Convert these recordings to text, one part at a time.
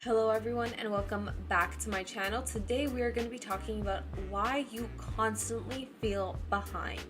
Hello everyone and welcome back to my channel. Today we are going to be talking about why you constantly feel behind.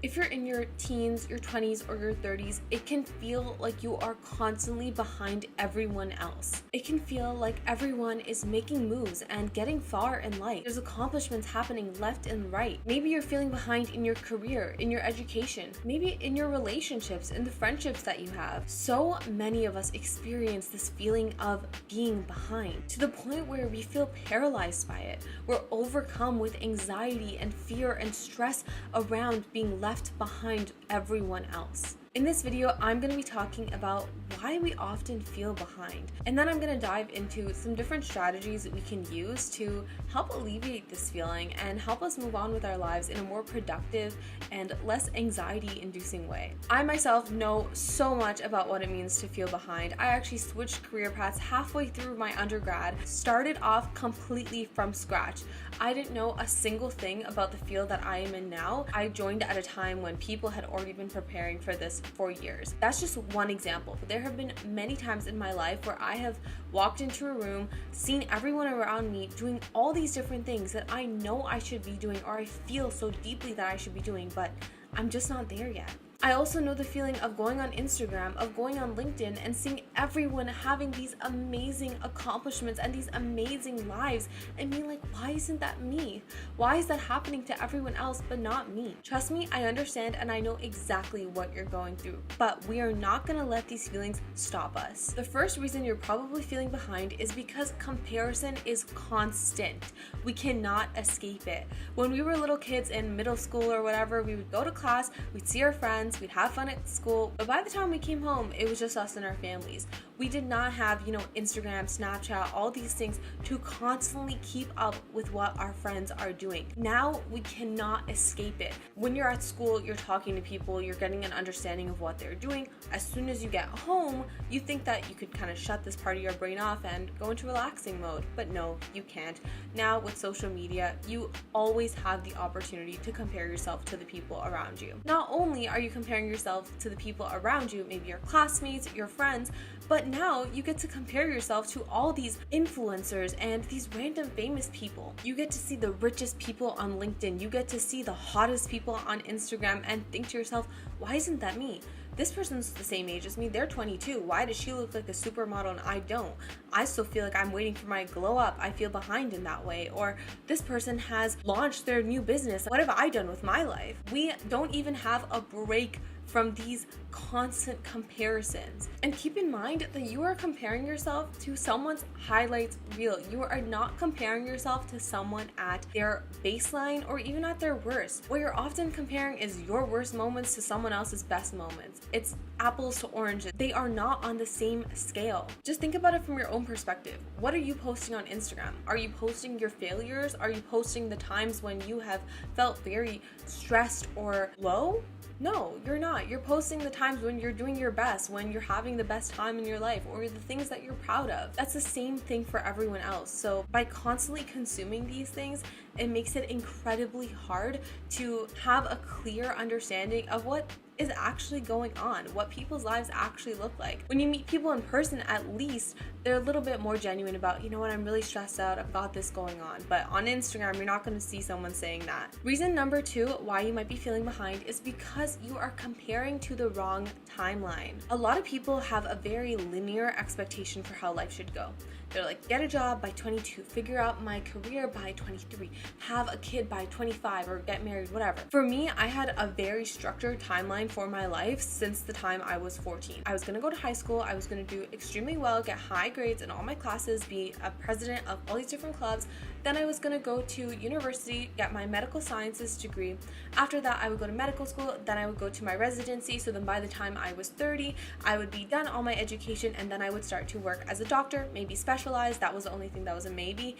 If you're in your teens, your 20s, or your 30s, it can feel like you are constantly behind everyone else. It can feel like everyone is making moves and getting far in life. There's accomplishments happening left and right. Maybe you're feeling behind in your career, in your education, maybe in your relationships, in the friendships that you have. So many of us experience this feeling of being behind to the point where we feel paralyzed by it. We're overcome with anxiety and fear and stress around being left behind everyone else. In this video, I'm going to be talking about why we often feel behind, and then I'm going to dive into some different strategies that we can use to help alleviate this feeling and help us move on with our lives in a more productive and less anxiety-inducing way. I myself know so much about what it means to feel behind. I actually switched career paths halfway through my undergrad, started off completely from scratch. I didn't know a single thing about the field that I am in now. I joined at a time when people had already been preparing for this for years. That's just one example, but there have been many times in my life where I have walked into a room, seen everyone around me doing all these different things that I know I should be doing, or I feel so deeply that I should be doing, but I'm just not there yet. I also know the feeling of going on Instagram, of going on LinkedIn and seeing everyone having these amazing accomplishments and these amazing lives and being like, why isn't that me? Why is that happening to everyone else but not me? Trust me, I understand and I know exactly what you're going through, but we are not going to let these feelings stop us. The first reason you're probably feeling behind is because comparison is constant. We cannot escape it. When we were little kids in middle school or whatever, we would go to class, we'd see our friends, we'd have fun at school, but by the time we came home, it was just us and our families. We did not have, Instagram, Snapchat, all these things to constantly keep up with what our friends are doing. Now we cannot escape it. When you're at school, you're talking to people, you're getting an understanding of what they're doing. As soon as you get home, you think that you could kind of shut this part of your brain off and go into relaxing mode, but no, you can't. Now with social media, you always have the opportunity to compare yourself to the people around you. Not only are you comparing yourself to the people around you, maybe your classmates, your friends, but now you get to compare yourself to all these influencers and these random famous people. You get to see the richest people on LinkedIn. You get to see the hottest people on Instagram and think to yourself, why isn't that me? This person's the same age as me, they're 22. Why does she look like a supermodel and I don't? I still feel like I'm waiting for my glow up. I feel behind in that way. Or this person has launched their new business. What have I done with my life? We don't even have a break from these constant comparisons. And keep in mind that you are comparing yourself to someone's highlights reel. You are not comparing yourself to someone at their baseline or even at their worst. What you're often comparing is your worst moments to someone else's best moments. It's apples to oranges. They are not on the same scale. Just think about it from your own perspective. What are you posting on Instagram? Are you posting your failures? Are you posting the times when you have felt very stressed or low? No, you're not. You're posting the times when you're doing your best, when you're having the best time in your life, or the things that you're proud of. That's the same thing for everyone else. So by constantly consuming these things, it makes it incredibly hard to have a clear understanding of what is actually going on, what people's lives actually look like. When you meet people in person, at least they're a little bit more genuine about, you know what, I'm really stressed out, I've got this going on. But on Instagram, you're not going to see someone saying that. Reason number 2 why you might be feeling behind is because you are comparing to the wrong timeline. A lot of people have a very linear expectation for how life should go. They're like, get a job by 22, figure out my career by 23, have a kid by 25, or get married, whatever. For me, I had a very structured timeline for my life since the time I was 14. I was gonna go to high school, I was gonna do extremely well, get high grades in all my classes, be a president of all these different clubs. Then I was gonna go to university, get my medical sciences degree. After that, I would go to medical school, then I would go to my residency. So then by the time I was 30, I would be done all my education, and then I would start to work as a doctor, maybe specialize. That was the only thing that was a maybe.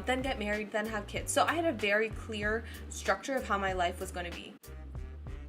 Then get married, then have kids. So I had a very clear structure of how my life was gonna be.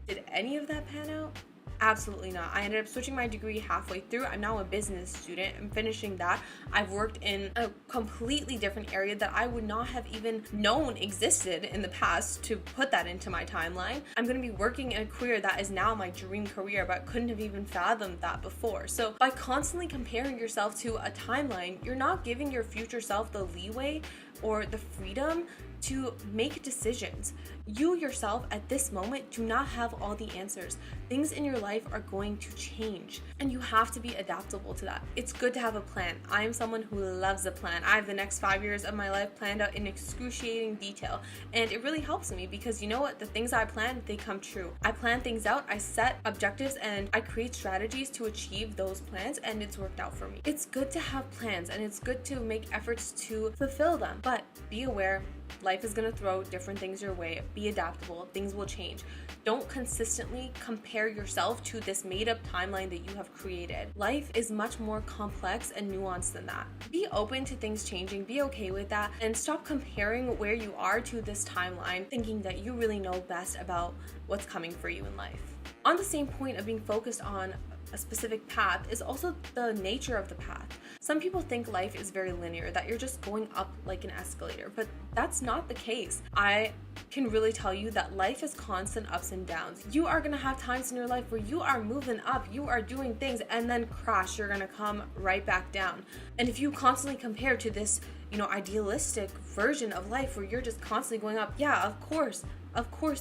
Did any of that pan out? Absolutely not. I ended up switching my degree halfway through. I'm now a business student. I'm finishing that. I've worked in a completely different area that I would not have even known existed in the past to put that into my timeline. I'm going to be working in a career that is now my dream career, but couldn't have even fathomed that before. So by constantly comparing yourself to a timeline, you're not giving your future self the leeway or the freedom to make decisions. You yourself at this moment do not have all the answers. Things in your life are going to change, and you have to be adaptable to that. It's good to have a plan. I am someone who loves a plan. I have the next 5 years of my life planned out in excruciating detail, and it really helps me because you know what? The things I plan, they come true. I plan things out, I set objectives, and I create strategies to achieve those plans, and it's worked out for me. It's good to have plans, and it's good to make efforts to fulfill them, but be aware, life is going to throw different things your way. Be adaptable. Things will change. Don't consistently compare yourself to this made-up timeline that you have created. Life is much more complex and nuanced than that. Be open to things changing. Be okay with that, and stop comparing where you are to this timeline, thinking that you really know best about what's coming for you in life. On the same point of being focused on a specific path is also the nature of the path. Some people think life is very linear, that you're just going up like an escalator, but that's not the case. I can really tell you that life is constant ups and downs. You are gonna have times in your life where you are moving up, you are doing things, and then crash, you're gonna come right back down. And if you constantly compare to this, idealistic version of life where you're just constantly going up, yeah, of course,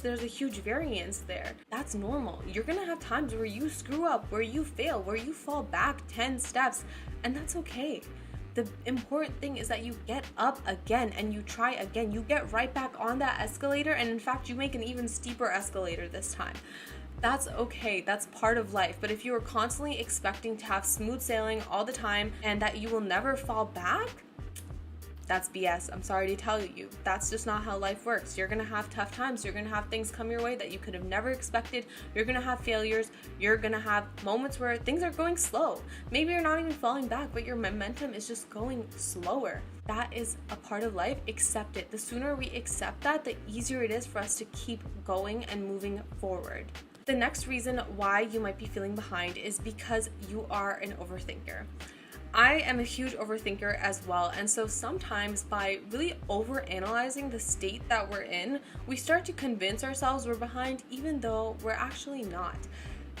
there's a huge variance there. That's normal. You're gonna have times where you screw up, where you fail, where you fall back 10 steps, and that's okay. The important thing is that you get up again and you try again. You get right back on that escalator, and in fact, you make an even steeper escalator this time. That's okay. That's part of life. But if you are constantly expecting to have smooth sailing all the time and that you will never fall back, that's BS. I'm sorry to tell you. That's just not how life works. You're gonna have tough times. You're gonna have things come your way that you could have never expected. You're gonna have failures. You're gonna have moments where things are going slow. Maybe you're not even falling back, but your momentum is just going slower. That is a part of life. Accept it. The sooner we accept that, the easier it is for us to keep going and moving forward. The next reason why you might be feeling behind is because you are an overthinker. I am a huge overthinker as well, and so sometimes by really overanalyzing the state that we're in, we start to convince ourselves we're behind even though we're actually not.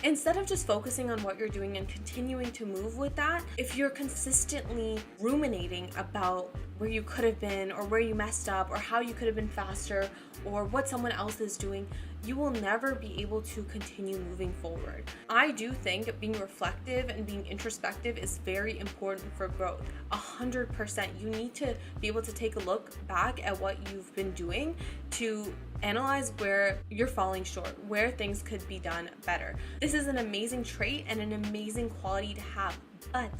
Instead of just focusing on what you're doing and continuing to move with that, if you're consistently ruminating about where you could have been or where you messed up or how you could have been faster or what someone else is doing, you will never be able to continue moving forward. I do think being reflective and being introspective is very important for growth. 100%. You need to be able to take a look back at what you've been doing to analyze where you're falling short, where things could be done better. This is an amazing trait and an amazing quality to have, but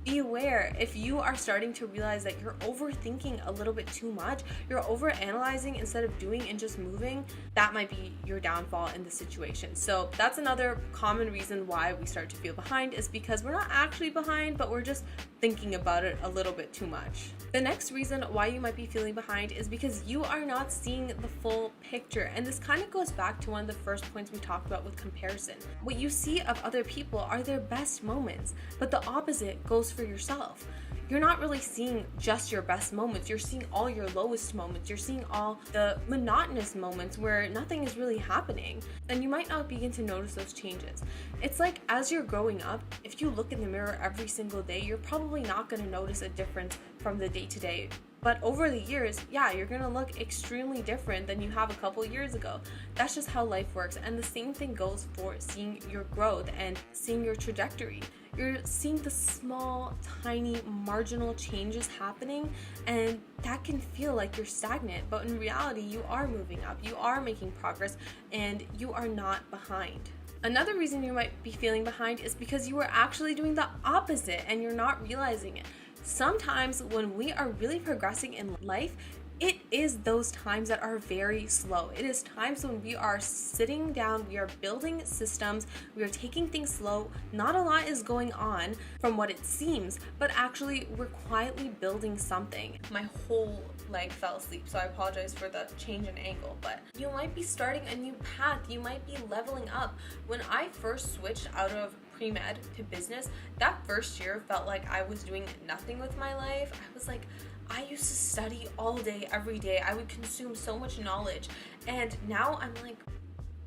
be aware if you are starting to realize that you're overthinking a little bit too much, you're overanalyzing instead of doing and just moving, that might be your downfall in the situation. So that's another common reason why we start to feel behind, is because we're not actually behind, but we're just thinking about it a little bit too much. The next reason why you might be feeling behind is because you are not seeing the full picture. And this kind of goes back to one of the first points we talked about with comparison. What you see of other people are their best moments, but the opposite goes for yourself. You're not really seeing just your best moments. You're seeing all your lowest moments. You're seeing all the monotonous moments where nothing is really happening. And you might not begin to notice those changes. It's like as you're growing up, if you look in the mirror every single day, you're probably not going to notice a difference from the day to day. But over the years, yeah, you're going to look extremely different than you have a couple years ago. That's just how life works. And the same thing goes for seeing your growth and seeing your trajectory. You're seeing the small, tiny, marginal changes happening, and that can feel like you're stagnant. But in reality, you are moving up, you are making progress, and you are not behind. Another reason you might be feeling behind is because you are actually doing the opposite and you're not realizing it. Sometimes when we are really progressing in life, It is those times that are very slow. It is times when we are sitting down, we are building systems, we are taking things slow. Not a lot is going on from what it seems, but actually we're quietly building something. My whole leg fell asleep, so I apologize for the change in angle, but you might be starting a new path, you might be leveling up. When I first switched out of pre-med to business, that first year felt like I was doing nothing with my life. I was like, I used to study all day, every day. I would consume so much knowledge. And now I'm like,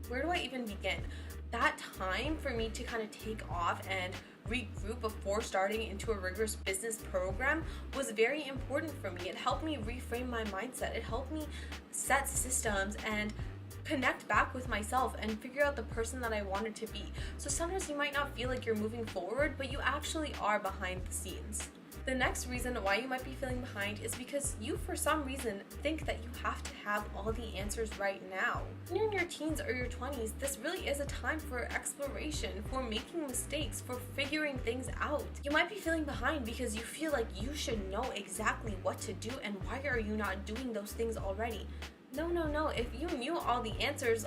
where do I even begin? That time for me to kind of take off and regroup before starting into a rigorous business program was very important for me. It helped me reframe my mindset. It helped me set systems and connect back with myself and figure out the person that I wanted to be. So sometimes you might not feel like you're moving forward, but you actually are behind the scenes. The next reason why you might be feeling behind is because you, for some reason, think that you have to have all the answers right now. When you're in your teens or your 20s, this really is a time for exploration, for making mistakes, for figuring things out. You might be feeling behind because you feel like you should know exactly what to do, and why are you not doing those things already? No. If you knew all the answers,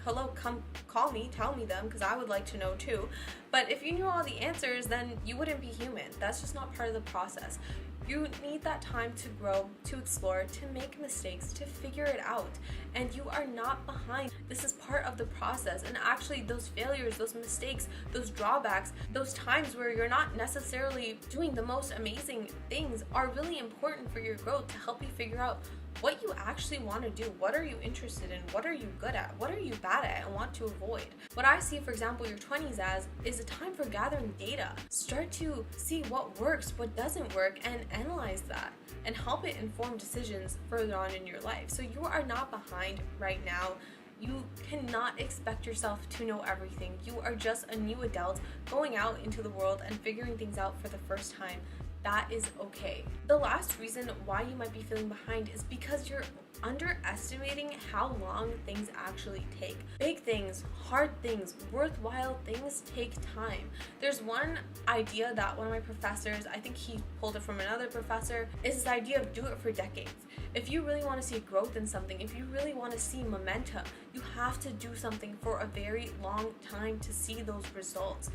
hello, come call me, tell me them, because I would like to know too. But if you knew all the answers, then you wouldn't be human. That's just not part of the process. You need that time to grow, to explore, to make mistakes, to figure it out. And you are not behind. This is part of the process. And actually, those failures, those mistakes, those drawbacks, those times where you're not necessarily doing the most amazing things are really important for your growth, to help you figure out what you actually want to do. What are you interested in? What are you good at? What are you bad at and want to avoid? What I see, for example, your 20s as is a time for gathering data. Start to see what works, what doesn't work, and analyze that and help it inform decisions further on in your life. So you are not behind right now. You cannot expect yourself to know everything. You are just a new adult going out into the world and figuring things out for the first time. That is okay. The last reason why you might be feeling behind is because you're underestimating how long things actually take. Big things, hard things, worthwhile things take time. There's one idea that one of my professors, I think he pulled it from another professor, is this idea of do it for decades. If you really want to see growth in something, if you really want to see momentum, you have to do something for a very long time to see those results.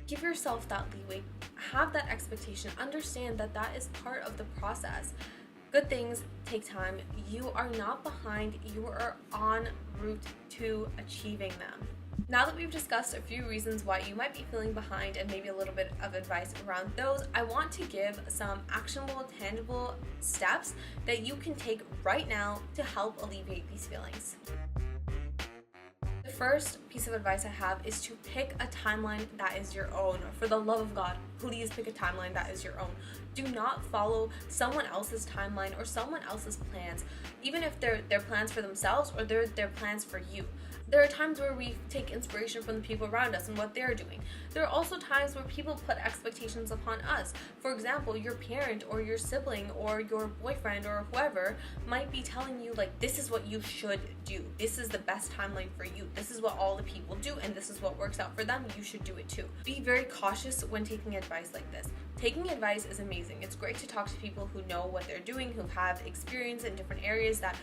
Give yourself that leeway, have that expectation, understand that that is part of the process. Good things take time. You are not behind, you are en route to achieving them. Now that we've discussed a few reasons why you might be feeling behind and maybe a little bit of advice around those, I want to give some actionable, tangible steps that you can take right now to help alleviate these feelings. The first piece of advice I have is to pick a timeline that is your own. For the love of God, please pick a timeline that is your own. Do not follow someone else's timeline or someone else's plans, even if they're plans for themselves or they're their plans for you. There are times where we take inspiration from the people around us and what they're doing. There are also times where people put expectations upon us. For example, your parent or your sibling or your boyfriend or whoever might be telling you, like, this is what you should do. This is the best timeline for you. This is what all the people do, and this is what works out for them. You should do it too. Be very cautious when taking advice like this. Taking advice is amazing. It's great to talk to people who know what they're doing, who have experience in different areas that,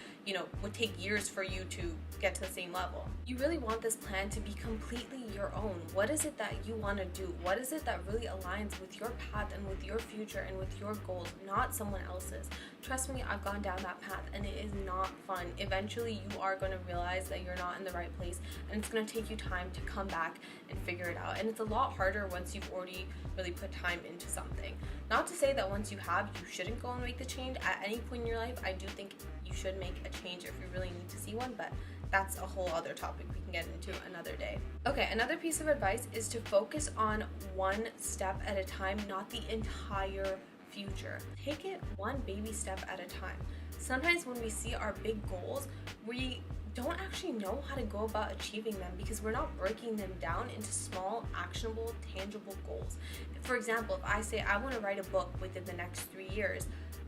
would take years for you to get to the same level. You really want this plan to be completely your own. What is it that you want to do? What is it that really aligns with your path and with your future and with your goals, not someone else's? Trust me, I've gone down that path and it is not fun. Eventually, you are going to realize that you're not in the right place, and it's going to take you time to come back and figure it out. And it's a lot harder once you've already really put time into something. Not to say that once you have, you shouldn't go and make the change. At any point in your life, I do think you should make a change if you really need to see one, but that's a whole other topic we can get into another day. Okay, another piece of advice is to focus on one step at a time, not the entire future. Take it one baby step at a time. Sometimes when we see our big goals, we don't actually know how to go about achieving them because we're not breaking them down into small, actionable, tangible goals. For example, if I say I want to write a book within the next 3 years,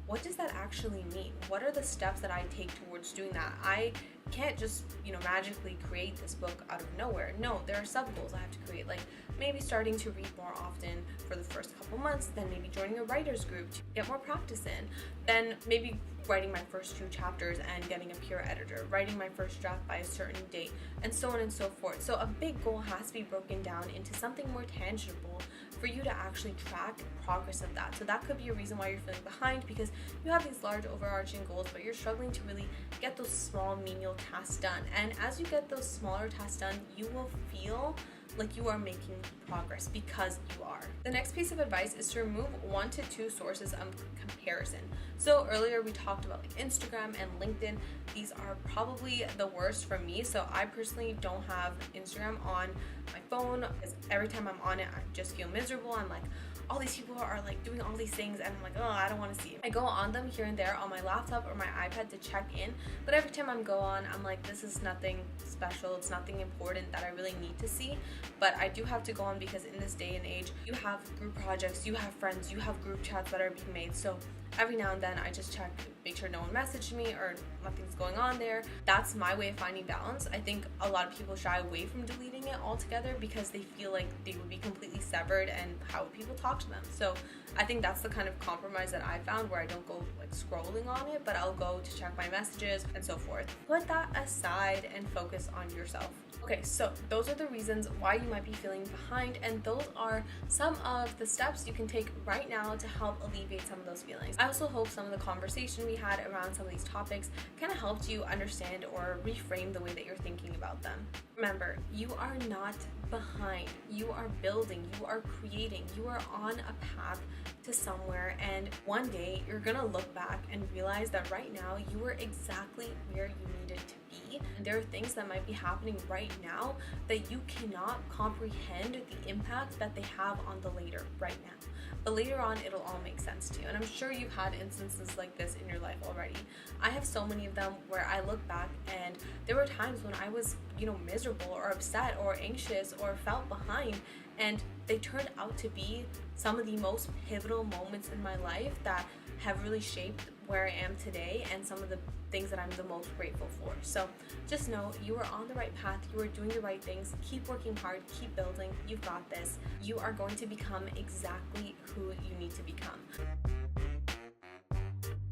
what does that actually mean? What are the steps that I take towards doing that? I can't just, magically create this book out of nowhere. No, there are sub goals I have to create, like maybe starting to read more often for the first couple months, then maybe joining a writer's group to get more practice in, then maybe writing my first 2 chapters and getting a peer editor, writing my first draft by a certain date, and so on and so forth. So a big goal has to be broken down into something more tangible for you to actually track progress of that. So that could be a reason why you're feeling behind, because you have these large overarching goals, but you're struggling to really get those small menial tasks done. And as you get those smaller tasks done, you will feel like you are making progress, because you are. The next piece of advice is to remove 1 to 2 sources of comparison. So earlier we talked about like Instagram and LinkedIn. These are probably the worst for me. So I personally don't have Instagram on my phone, because every time I'm on it, I just feel miserable. I'm like, all these people are like doing all these things, and I'm like, oh, I don't want to see it. I go on them here and there on my laptop or my iPad to check in, but every time I go on, I'm like, this is nothing special, it's nothing important that I really need to see. But I do have to go on, because in this day and age, you have group projects, you have friends, you have group chats that are being made. So every now and then I just check, make sure no one messaged me or nothing's going on there. That's my way of finding balance. I think a lot of people shy away from deleting it altogether because they feel like they would be completely severed, and how would people talk to them? So I think that's the kind of compromise that I found, where I don't go like scrolling on it, but I'll go to check my messages and so forth. Put that aside and focus on yourself. Okay, so those are the reasons why you might be feeling behind, and those are some of the steps you can take right now to help alleviate some of those feelings. I also hope some of the conversation we had around some of these topics kind of helped you understand or reframe the way that you're thinking about them. Remember, you are not behind. You are building, you are creating, you are on a path to somewhere, and one day you're gonna look back and realize that right now you were exactly where you needed to be. And there are things that might be happening right now that you cannot comprehend the impact that they have on the later right now. But later on, it'll all make sense to you. And I'm sure you've had instances like this in your life already. I have so many of them where I look back and there were times when I was, miserable or upset or anxious or felt behind, and they turned out to be some of the most pivotal moments in my life that have really shaped where I am today and some of the things that I'm the most grateful for. So just know you are on the right path, you are doing the right things, keep working hard, keep building, you've got this. You are going to become exactly who you need to become.